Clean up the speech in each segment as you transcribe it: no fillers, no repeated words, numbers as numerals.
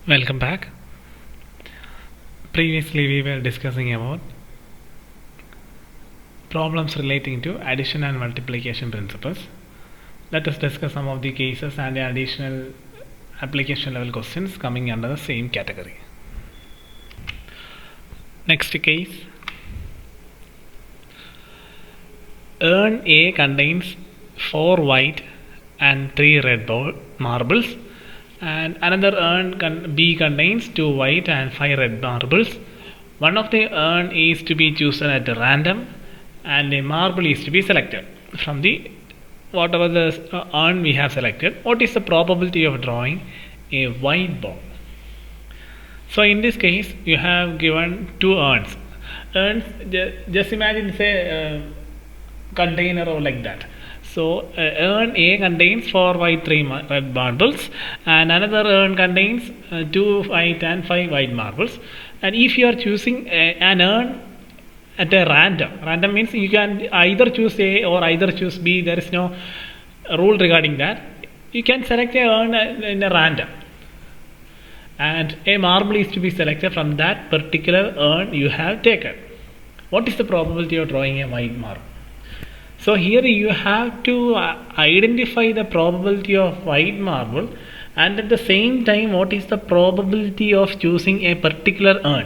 Welcome back. Previously, we were discussing about problems relating to addition and multiplication principles. Let us discuss some of the cases and the additional application level questions coming under the same category. Next case. Urn A contains 4 white and 3 red marbles, and another urn B contains 2 white and 5 red marbles. One of the urn is to be chosen at random and a marble is to be selected from the whatever the urn we have selected. What is the probability of drawing a white ball? So in this case you have given two urns. Just imagine say container or like that. So urn A contains 4 white 3 red marbles, and another urn contains 2 white and 5 white marbles. And if you are choosing an urn at a random means you can either choose A or either choose B. There is no rule regarding that. You can select a urn in a random, and a marble is to be selected from that particular urn you have taken. What is the probability of drawing a white marble? So here you have to identify the probability of white marble, and at the same time what is the probability of choosing a particular urn.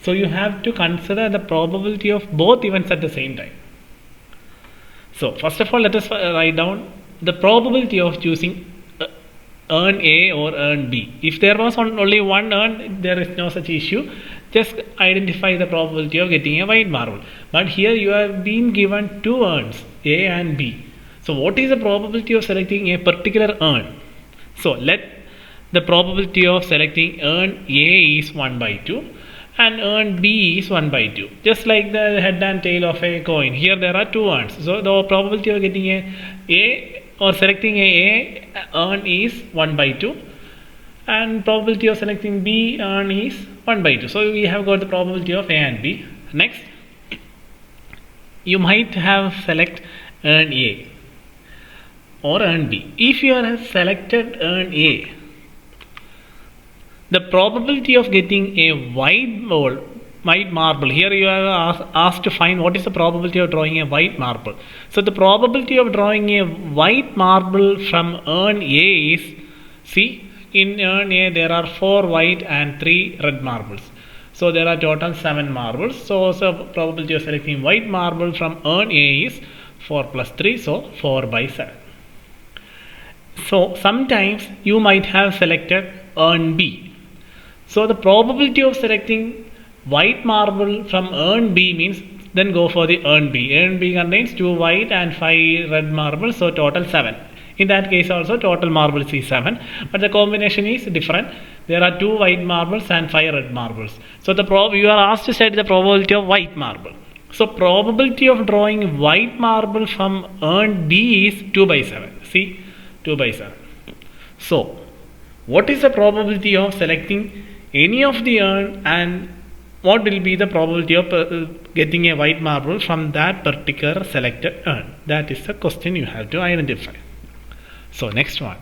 So you have to consider the probability of both events at the same time. So first of all, let us write down the probability of choosing urn A or urn B. If there was only one urn, there is no such issue. Just identify the probability of getting a white marble. But here you have been given two urns, A and B. So what is the probability of selecting a particular urn? So let the probability of selecting urn A is 1 by 2 and urn B is 1 by 2. Just like the head and tail of a coin. Here there are two urns. So the probability of getting a or selecting a urn is 1 by 2. And probability of selecting B urn is 1 by 2. So we have got the probability of A and B. Next, you might have select urn A or urn B. If you have selected urn A, the probability of getting a white marble, here you are asked to find what is the probability of drawing a white marble. So the probability of drawing a white marble from urn A is, see, in urn A there are 4 white and 3 red marbles. So there are total 7 marbles. So probability of selecting white marble from urn A is 4 plus 3, so 4 by 7. So sometimes you might have selected urn B. So the probability of selecting white marble from urn B means then go for the urn B. Urn B contains 2 white and 5 red marbles, so total 7. In that case also total marbles is 7, but the combination is different. There are 2 white marbles and 5 red marbles. So you are asked to set the probability of white marble. So probability of drawing white marble from urn B is 2 by 7. See, 2 by 7. So what is the probability of selecting any of the urn, and what will be the probability of getting a white marble from that particular selected urn? That is the question you have to identify. So next one,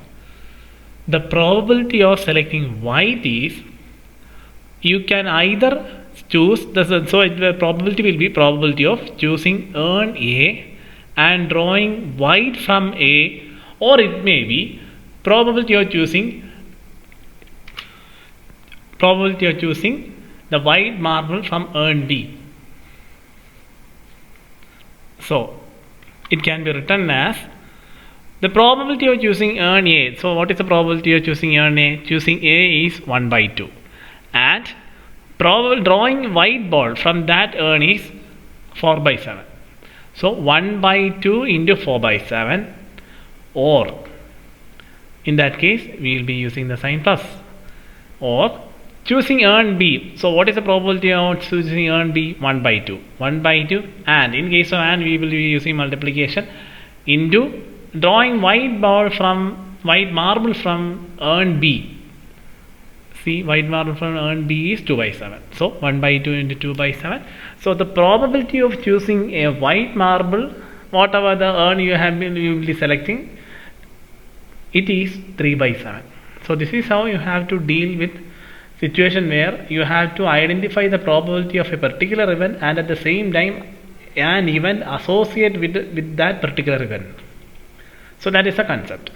the probability of selecting white is, you can either choose the probability will be probability of choosing urn A and drawing white from A, or it may be probability of choosing the white marble from urn B. So it can be written as the probability of choosing urn A. So what is the probability of choosing urn A? Choosing A is 1 by 2, and drawing white ball from that urn is 4 by 7. So 1 by 2 into 4 by 7, or in that case we will be using the sign plus, or choosing urn B. So what is the probability of choosing urn B? 1 by 2. 1 by 2, and in case of and we will be using multiplication, into drawing white marble from urn B. See, white marble from urn B is 2 by 7. So 1 by 2 into 2 by 7. So the probability of choosing a white marble, whatever the urn you will be selecting, it is 3 by 7. So So this is how you have to deal with situation where you have to identify the probability of a particular event and at the same time an event associate with that particular event. So that is the concept.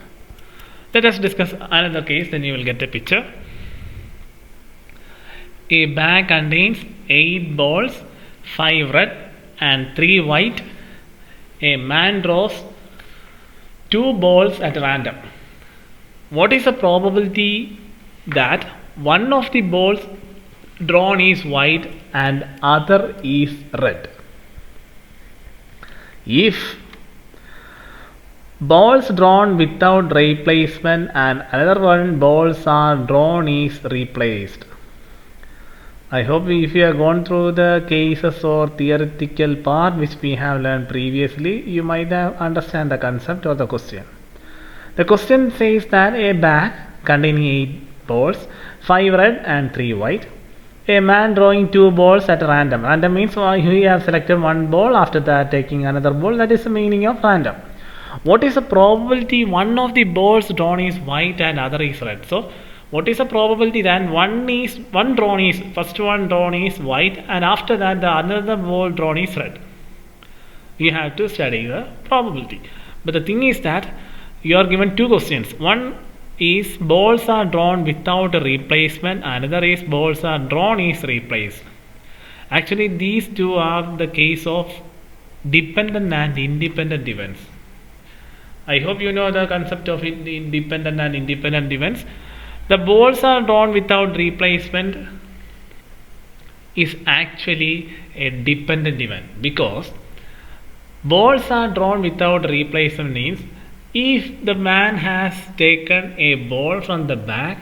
Let us discuss another case, then you will get a picture. A bag contains 8 balls, 5 red and 3 white. A man draws 2 balls at random. What is the probability that one of the balls drawn is white and other is red? If balls drawn without replacement and another one balls are drawn is replaced. I hope if you have gone through the cases or theoretical part which we have learned previously, you might have understand the concept or the question. The question says that a bag containing 8 balls, 5 red and 3 white. A man drawing 2 balls at random. Random means he has selected one ball, after that taking another ball. That is the meaning of random. What is the probability one of the balls drawn is white and other is red? So what is the probability that first one drawn is white and after that the another ball drawn is red? You have to study the probability. But the thing is that you are given 2 questions. One is balls are drawn without a replacement, another is balls are drawn is replaced. Actually these two are the case of dependent and independent events. I hope you know the concept of independent and independent events. The balls are drawn without replacement is actually a dependent event, because balls are drawn without replacement means if the man has taken a ball from the bag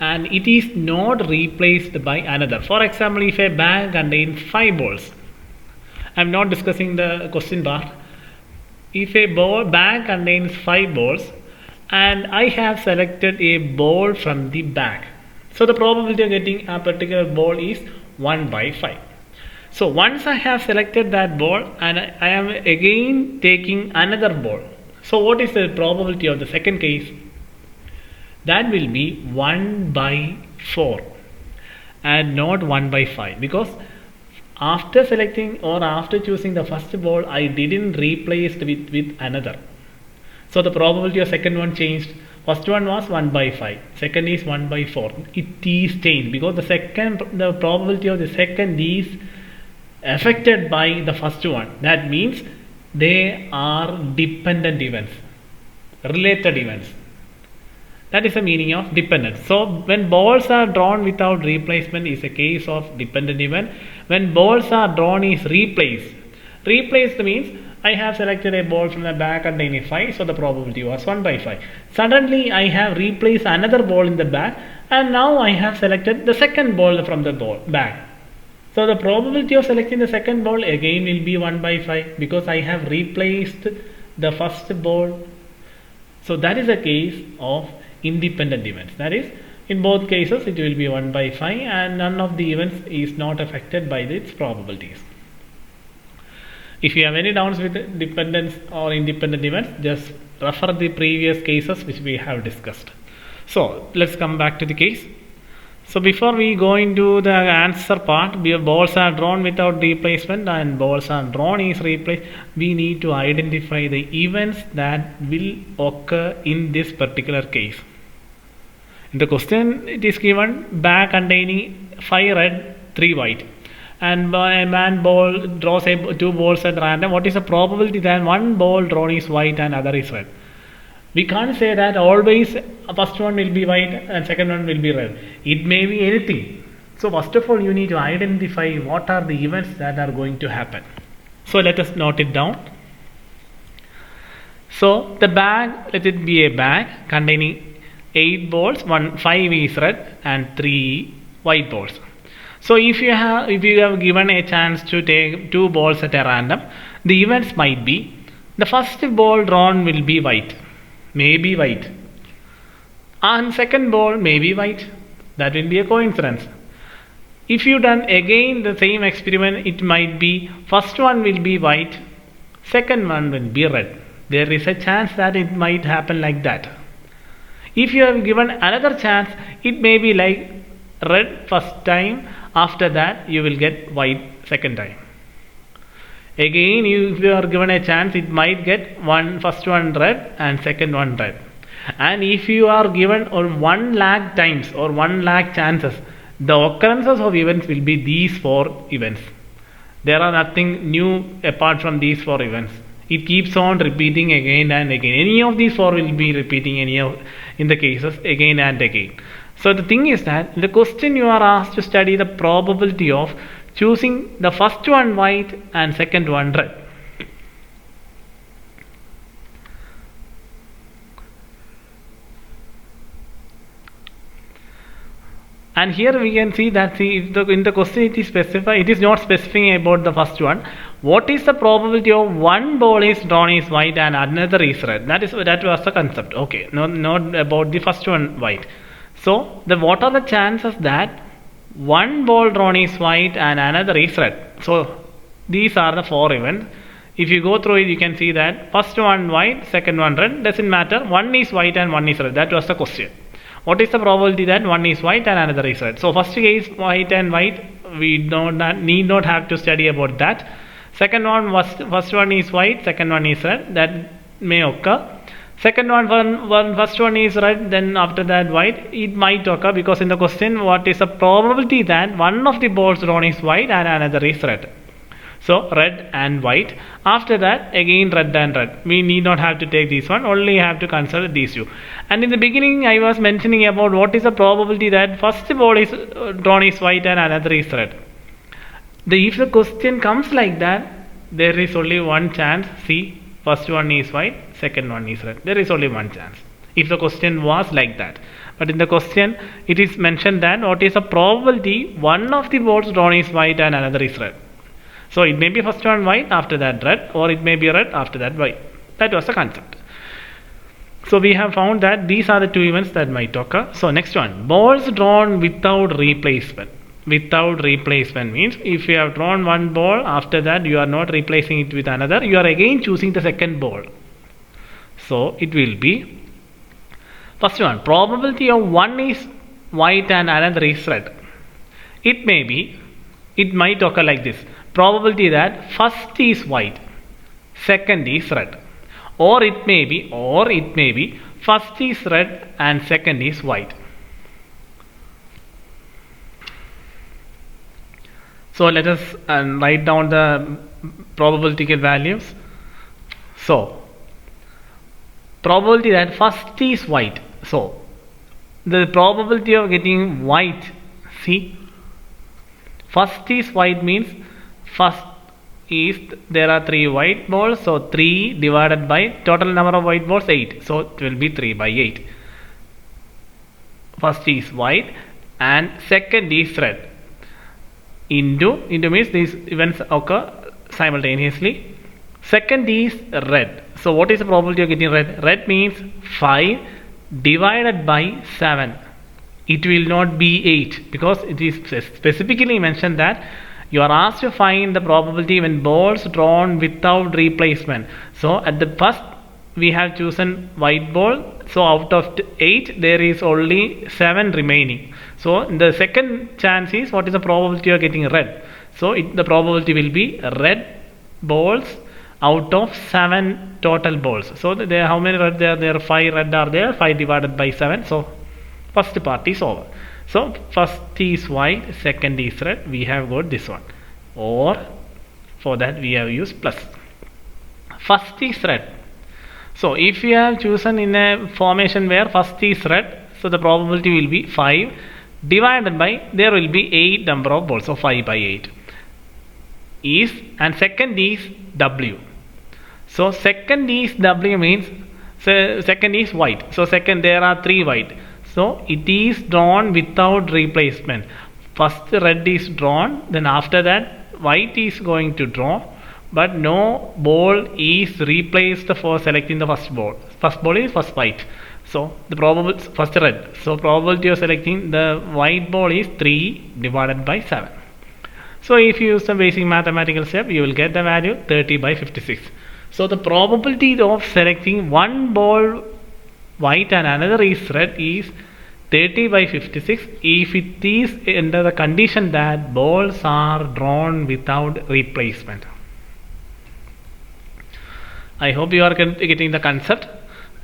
and it is not replaced by another. For example, if a bag contains 5 balls, I am not discussing the question part. If a bag contains 5 balls and I have selected a ball from the bag, so the probability of getting a particular ball is 1 by 5. So once I have selected that ball and I am again taking another ball, so what is the probability of the second case? That will be 1 by 4 and not 1 by 5, because after selecting or after choosing the first ball I didn't replace with another. So the probability of second one changed. First one was 1 by 5, second is 1 by 4. It is changed because the probability of the second is affected by the first one. That means they are dependent events, related events. That is the meaning of dependent. So when balls are drawn without replacement is a case of dependent event. When balls are drawn is replaced. Replaced means I have selected a ball from the bag containing 5, so the probability was 1 by 5. Suddenly I have replaced another ball in the bag and now I have selected the second ball from the bag. So the probability of selecting the second ball again will be 1 by 5 because I have replaced the first ball. So that is a case of independent events. That is, in both cases it will be 1 by 5 and none of the events is not affected by its probabilities. If you have any doubts with dependence or independent events, just refer the previous cases which we have discussed. So let's come back to the case. So before we go into the answer part, balls are drawn without replacement and balls are drawn is replaced, we need to identify the events that will occur in this particular case. In the question it is given bag containing 5 red, 3 white, and a man draws 2 balls at random. What is the probability that one ball drawn is white and other is red? We can't say that always first one will be white and second one will be red. It may be anything. So first of all you need to identify what are the events that are going to happen. So let us note it down. So the bag, let it be a bag containing 8 balls, 5 is red and 3 white balls. So if you have given a chance to take 2 balls at a random, the events might be the first ball drawn will be white, maybe white, and second ball may be white. That will be a coincidence. If you done again the same experiment, it might be first one will be white, second one will be red. There is a chance that it might happen like that. If you have given another chance, it may be like red first time, after that you will get white second time. Again, if you are given a chance, it might get first one red and second one red. And if you are given on 1 lakh times or 1 lakh chances, the occurrences of events will be these 4 events. There are nothing new apart from these 4 events. It keeps on repeating again and again. Any of these 4 will be repeating in the cases again and again. So the thing is that in the question you are asked to study the probability of choosing the first one white and second one red. And here we can see that in the question it is not specifying about the first one. What is the probability of one ball is drawn is white and another is red? That was the concept. Okay, not about the first one white. So what are the chances that one ball drawn is white and another is red? So these are the 4 events. If you go through it, you can see that first one white, second one red. Doesn't matter. One is white and one is red. That was the question. What is the probability that one is white and another is red? So first case white and white, we need not have to study about that. Second one first one is white, second one is red. That may occur. Second first one is red, then after that white. It might occur because in the question, what is the probability that one of the balls drawn is white and another is red? So red and white. After that, again red and red. We need not have to take this one, only have to consider these two. And in the beginning, I was mentioning about what is the probability that first ball is drawn is white and another is red. If the question comes like that, there is only one chance. See, first one is white, second one is red. There is only one chance. If the question was like that. But in the question, it is mentioned that what is the probability one of the balls drawn is white and another is red. So it may be first one white, after that red, or it may be red, after that white. That was the concept. So we have found that these are the 2 events that might occur. So next one, balls drawn without replacement. Without replacement means if you have drawn one ball, after that you are not replacing it with another, you are again choosing the second ball. So it will be, first one, probability of one is white and another is red. It might occur like this. Probability that first is white, second is red. Or it may be first is red and second is white. So let us write down the probability values. So probability that first is white. So the probability of getting white, see, first is white means first is, there are 3 white balls, so 3 divided by total number of white balls 8, so it will be 3 by 8. First is white and second is red. Into means these events occur simultaneously. Second is red. So what is the probability of getting red? Red means 5 divided by 7. It will not be 8 because it is specifically mentioned that you are asked to find the probability when balls drawn without replacement. So at the first we have chosen white ball. So out of 8 there is only 7 remaining. So the second chance is what is the probability of getting red. So the probability will be red balls out of 7 total balls. So there, how many red there? There are 5 red are there. 5 divided by 7. So first part is over. So first is white, second is red. We have got this one. Or for that we have used plus. First is red. So if you have chosen in a formation where first is red, so the probability will be 5 divided by, there will be 8 number of balls. So 5 by 8 is, and second is W. So second is W means, so second is white. So second there are 3 white. So it is drawn without replacement. First red is drawn, then after that white is going to draw, but no ball is replaced for selecting the first ball. First ball is first white. So the probability first red. So probability of selecting the white ball is 3 divided by 7. So if you use the basic mathematical step, you will get the value 30 by 56. So the probability of selecting one ball white and another is red is 30 by 56 if it is under the condition that balls are drawn without replacement. I hope you are getting the concept.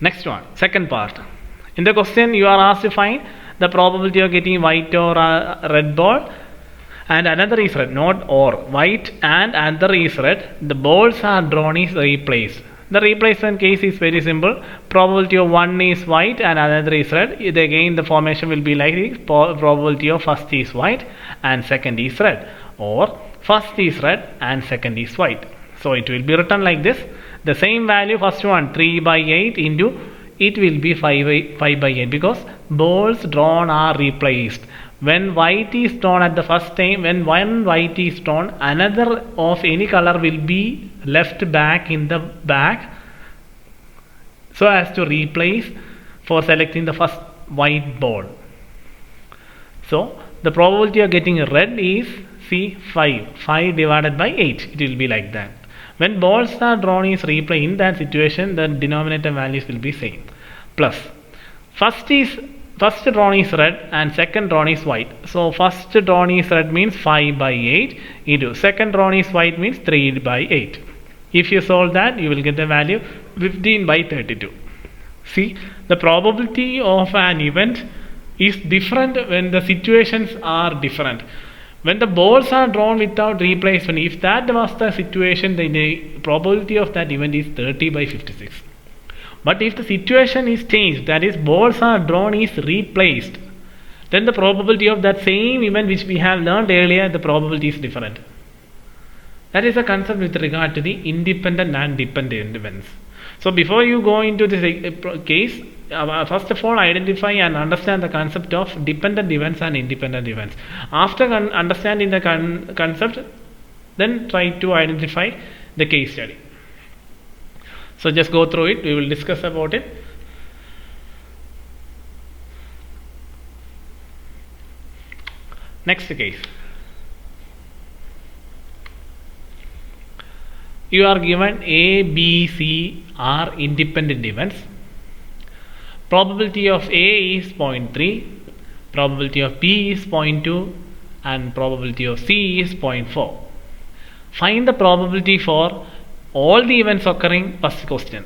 Next one, second part. In the question you are asked to find the probability of getting white or red ball and another is red, not or. White and another is red. The balls are drawn is replaced. The replacement case is very simple. Probability of one is white and another is red. Again the formation will be like this. Probability of first is white and second is red, or first is red and second is white. So it will be written like this. The same value, first one 3 by 8 into, it will be 5 by 8 because balls drawn are replaced. When white is drawn at the first time, when one white is drawn, another of any color will be left back in the back so as to replace for selecting the first white ball. So the probability of getting red is see 5 divided by 8. It will be like that. When balls are drawn is replaced, in that situation the denominator values will be same. Plus first drawn is red and second drawn is white. So first drawn is red means 5 by 8 into second drawn is white means 3 by 8. If you solve that, you will get the value 15 by 32. See, the probability of an event is different when the situations are different. When the balls are drawn without replacement, if that was the situation, then the probability of that event is 30 by 56. But if the situation is changed, that is balls are drawn is replaced, then the probability of that same event which we have learned earlier, the probability is different. That is a concept with regard to the independent and dependent events. So before you go into this case, first of all identify and understand the concept of dependent events and independent events. After understanding the concept, then try to identify the case study. So just go through it, we will discuss about it. Next case. You are given A, B, C are independent events. Probability of A is 0.3, probability of B is 0.2 and probability of C is 0.4. Find the probability for all the events occurring, first question.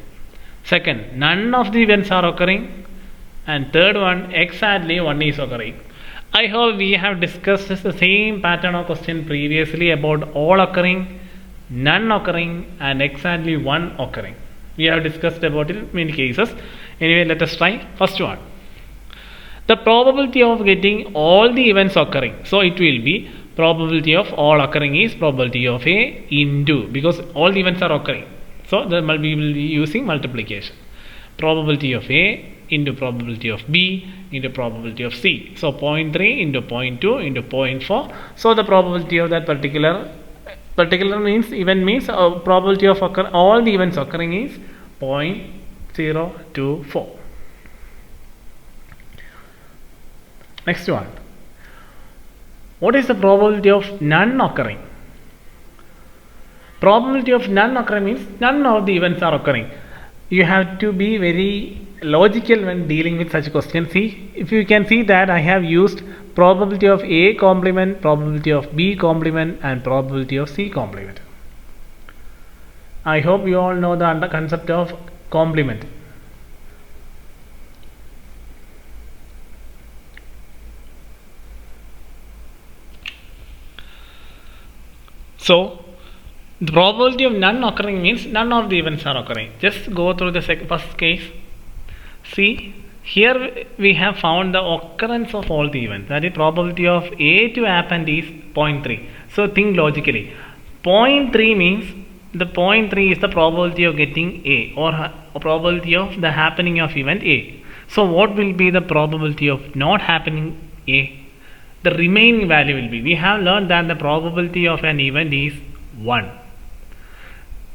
Second, none of the events are occurring, and third one, exactly one is occurring. I hope we have discussed the same pattern of question previously about all occurring, none occurring and exactly one occurring. We have discussed about it in many cases. Anyway, let us try. First one, the probability of getting all the events occurring. So it will be probability of all occurring is probability of A into, because all the events are occurring. So we will be using multiplication. Probability of A into probability of B into probability of C. So 0.3 into 0.2 into 0.4. So the probability of that particular means event means probability of all the events occurring is 0.024. Next one. What is the probability of none occurring? Probability of none occurring means none of the events are occurring. You have to be very logical when dealing with such a question. See, if you can see that I have used probability of A complement, probability of B complement and probability of C complement. I hope you all know the concept of complement. So the probability of none occurring means none of the events are occurring. Just go through the first case. See, here we have found the occurrence of all the events. That is, probability of A to happen is 0.3. So think logically. 0.3 means the 0.3 is the probability of getting A, or probability of the happening of event A. So what will be the probability of not happening A? The remaining value will be, we have learned that the probability of an event is 1.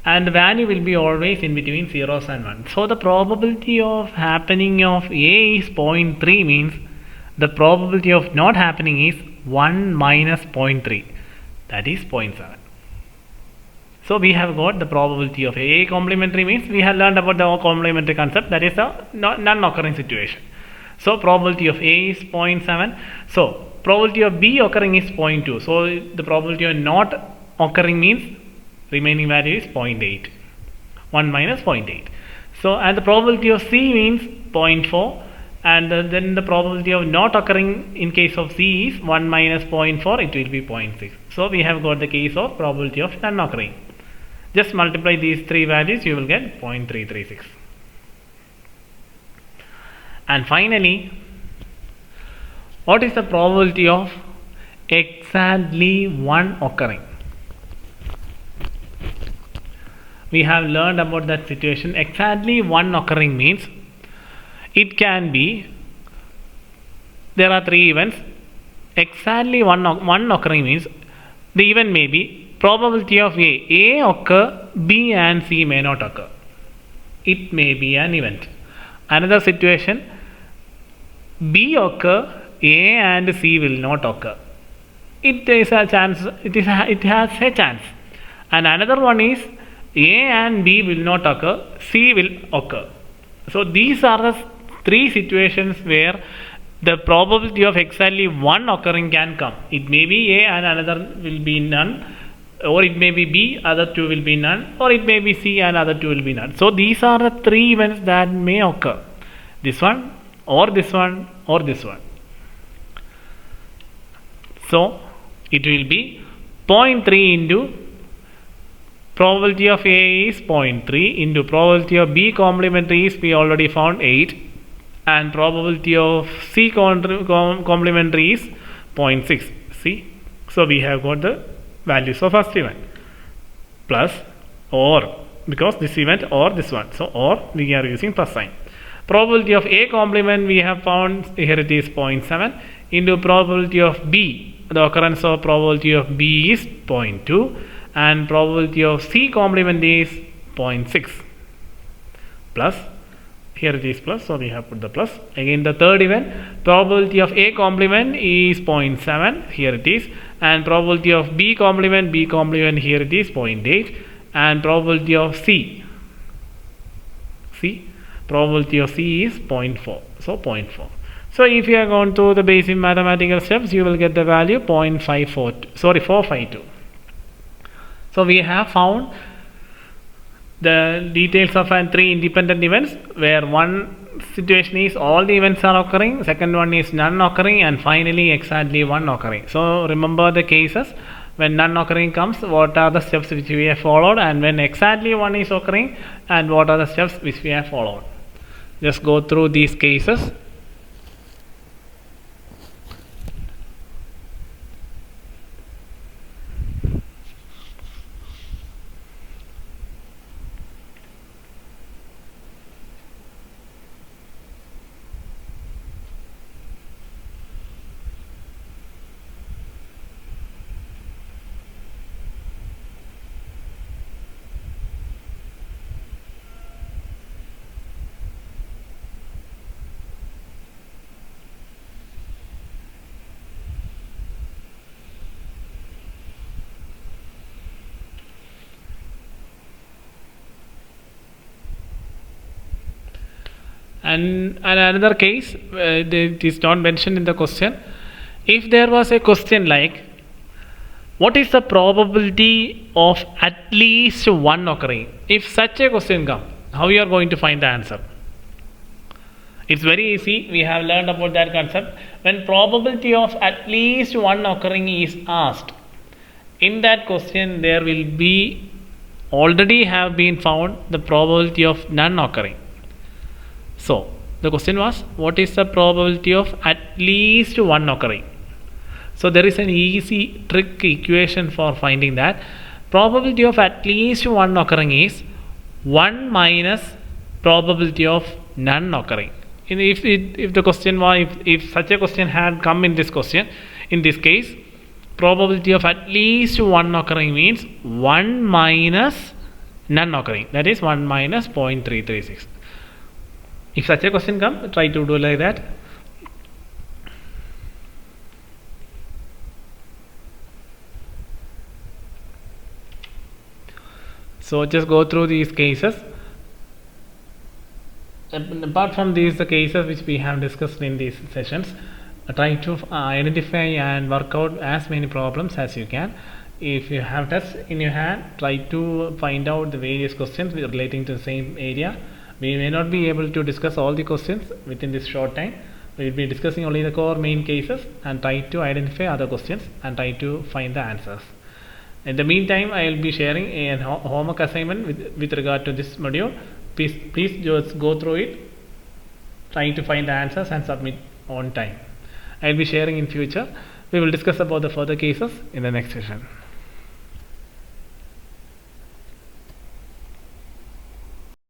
And the value will be always in between zeros and 1. So the probability of happening of A is 0.3 means the probability of not happening is 1 minus 0.3, that is 0.7. So we have got the probability of A complementary means we have learned about the complementary concept, that is a non-occurring situation. So probability of A is 0.7. So probability of B occurring is 0.2. So the probability of not occurring means remaining value is 0.8. 1 minus 0.8. So and the probability of C means 0.4, and then the probability of not occurring in case of C is 1 minus 0.4, it will be 0.6. So we have got the case of probability of non-occurring. Just multiply these three values, you will get 0.336. And finally, what is the probability of exactly one occurring? We have learned about that situation. Exactly one occurring means it can be, there are three events. Exactly one occurring means the event may be probability of A occur, B and C may not occur. It may be an event. Another situation, B occur, A and C will not occur. It is a chance. It has a chance. And another one is A and B will not occur, C will occur. So these are the three situations where the probability of exactly one occurring can come. It may be A and another will be none, or it may be B, other two will be none, or it may be C and other two will be none. So these are the three events that may occur. This one, or this one, or this one. So it will be 0.3 into probability of A is 0.3 into probability of B complementary is, we already found 8, and probability of C complementary is 0.6. See, so we have got the values of first event plus or, because this event or this one, so or we are using plus sign. Probability of A complement we have found here, it is 0.7 into probability of B, the occurrence of probability of B is 0.2, and probability of C complement is 0.6 plus, here it is plus, so we have put the plus. Again the third event, probability of A complement is 0.7, here it is, and probability of B complement here it is 0.8, and probability of C, probability of C is 0.4, so 0.4. So if you are going through the basic mathematical steps, you will get the value 452. So we have found the details of three independent events, where one situation is all the events are occurring, second one is none occurring, and finally exactly one occurring. So remember the cases. When none occurring comes, what are the steps which we have followed, and when exactly one is occurring, and what are the steps which we have followed. Just go through these cases. And another case, it is not mentioned in the question. If there was a question like, what is the probability of at least one occurring? If such a question comes, how you are going to find the answer? It's very easy. We have learned about that concept. When probability of at least one occurring is asked, in that question there will be already have been found the probability of none occurring. So the question was, what is the probability of at least one occurring? So there is an easy trick equation for finding that. Probability of at least one occurring is 1 minus probability of none occurring. If the question was, if such a question had come in this question, in this case, probability of at least one occurring means 1 minus none occurring, that is 1 minus 0.336. If such a question comes, try to do like that. So just go through these cases. Apart from these cases which we have discussed in these sessions, try to identify and work out as many problems as you can. If you have tests in your hand, try to find out the various questions relating to the same area. We may not be able to discuss all the questions within this short time. We will be discussing only the core main cases and try to identify other questions and try to find the answers. In the meantime, I will be sharing a homework assignment with regard to this module. Please just go through it, trying to find the answers and submit on time. I will be sharing in future. We will discuss about the further cases in the next session.